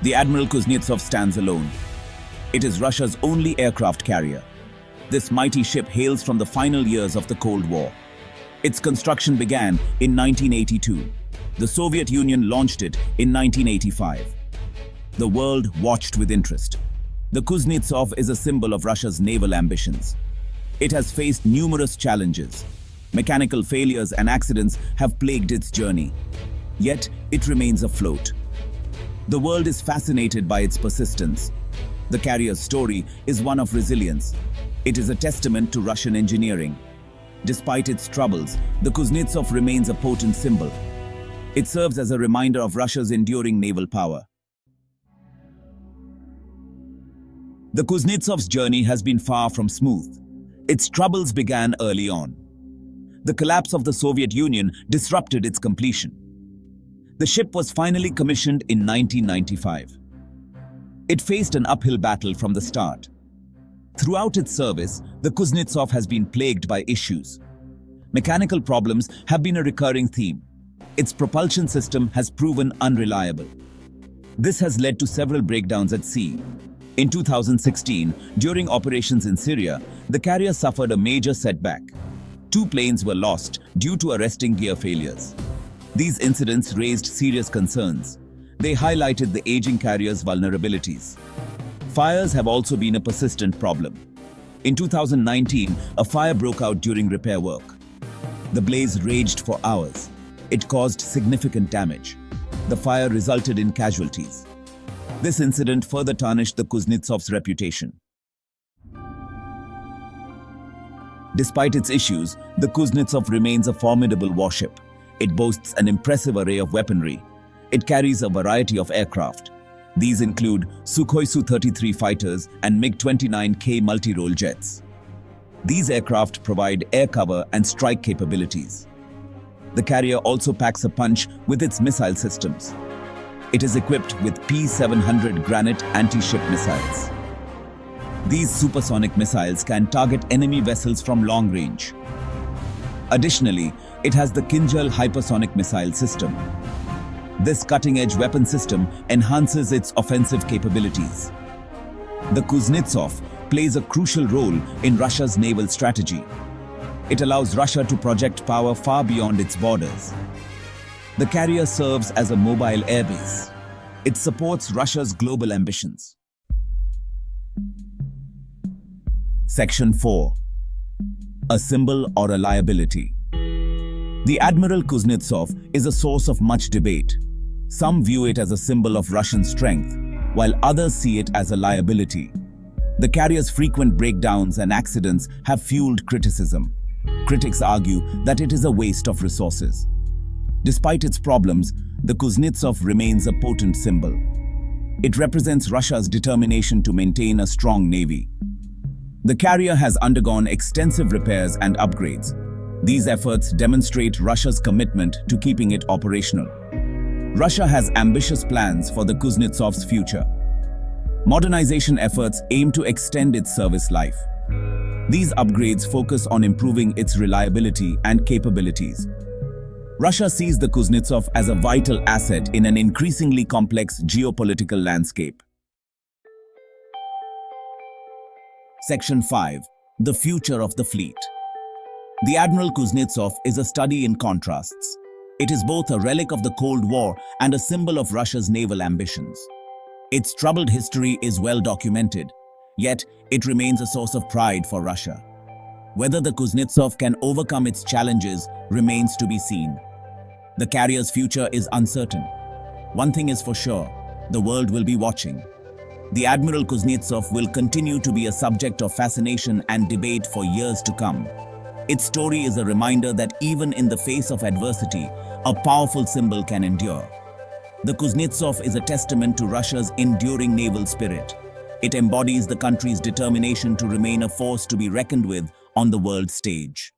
The Admiral Kuznetsov stands alone. It is Russia's only aircraft carrier. This mighty ship hails from the final years of the Cold War. Its construction began in 1982. The Soviet Union launched it in 1985. The world watched with interest. The Kuznetsov is a symbol of Russia's naval ambitions. It has faced numerous challenges. Mechanical failures and accidents have plagued its journey. Yet, it remains afloat. The world is fascinated by its persistence. The carrier's story is one of resilience. It is a testament to Russian engineering. Despite its troubles, the Kuznetsov remains a potent symbol. It serves as a reminder of Russia's enduring naval power. The Kuznetsov's journey has been far from smooth. Its troubles began early on. The collapse of the Soviet Union disrupted its completion. The ship was finally commissioned in 1995. It faced an uphill battle from the start. Throughout its service, the Kuznetsov has been plagued by issues. Mechanical problems have been a recurring theme. Its propulsion system has proven unreliable. This has led to several breakdowns at sea. In 2016, during operations in Syria, the carrier suffered a major setback. 2 planes were lost due to arresting gear failures. These incidents raised serious concerns. They highlighted the aging carrier's vulnerabilities. Fires have also been a persistent problem. In 2019, a fire broke out during repair work. The blaze raged for hours. It caused significant damage. The fire resulted in casualties. This incident further tarnished the Kuznetsov's reputation. Despite its issues, the Kuznetsov remains a formidable warship. It boasts an impressive array of weaponry. It carries a variety of aircraft. These include Sukhoi Su-33 fighters and MiG-29K multi-role jets. These aircraft provide air cover and strike capabilities. The carrier also packs a punch with its missile systems. It is equipped with P-700 Granite anti-ship missiles. These supersonic missiles can target enemy vessels from long range. Additionally, it has the Kinjal hypersonic missile system. This cutting-edge weapon system enhances its offensive capabilities. The Kuznetsov plays a crucial role in Russia's naval strategy. It allows Russia to project power far beyond its borders. The carrier serves as a mobile airbase. It supports Russia's global ambitions. Section 4. A symbol or a liability. The Admiral Kuznetsov is a source of much debate. Some view it as a symbol of Russian strength, while others see it as a liability. The carrier's frequent breakdowns and accidents have fueled criticism. Critics argue that it is a waste of resources. Despite its problems, the Kuznetsov remains a potent symbol. It represents Russia's determination to maintain a strong navy. The carrier has undergone extensive repairs and upgrades. These efforts demonstrate Russia's commitment to keeping it operational. Russia has ambitious plans for the Kuznetsov's future. Modernization efforts aim to extend its service life. These upgrades focus on improving its reliability and capabilities. Russia sees the Kuznetsov as a vital asset in an increasingly complex geopolitical landscape. Section 5. The future of the fleet. The Admiral Kuznetsov is a study in contrasts. It is both a relic of the Cold War and a symbol of Russia's naval ambitions. Its troubled history is well documented, yet it remains a source of pride for Russia. Whether the Kuznetsov can overcome its challenges remains to be seen. The carrier's future is uncertain. One thing is for sure, the world will be watching. The Admiral Kuznetsov will continue to be a subject of fascination and debate for years to come. Its story is a reminder that even in the face of adversity, a powerful symbol can endure. The Kuznetsov is a testament to Russia's enduring naval spirit. It embodies the country's determination to remain a force to be reckoned with on the world stage.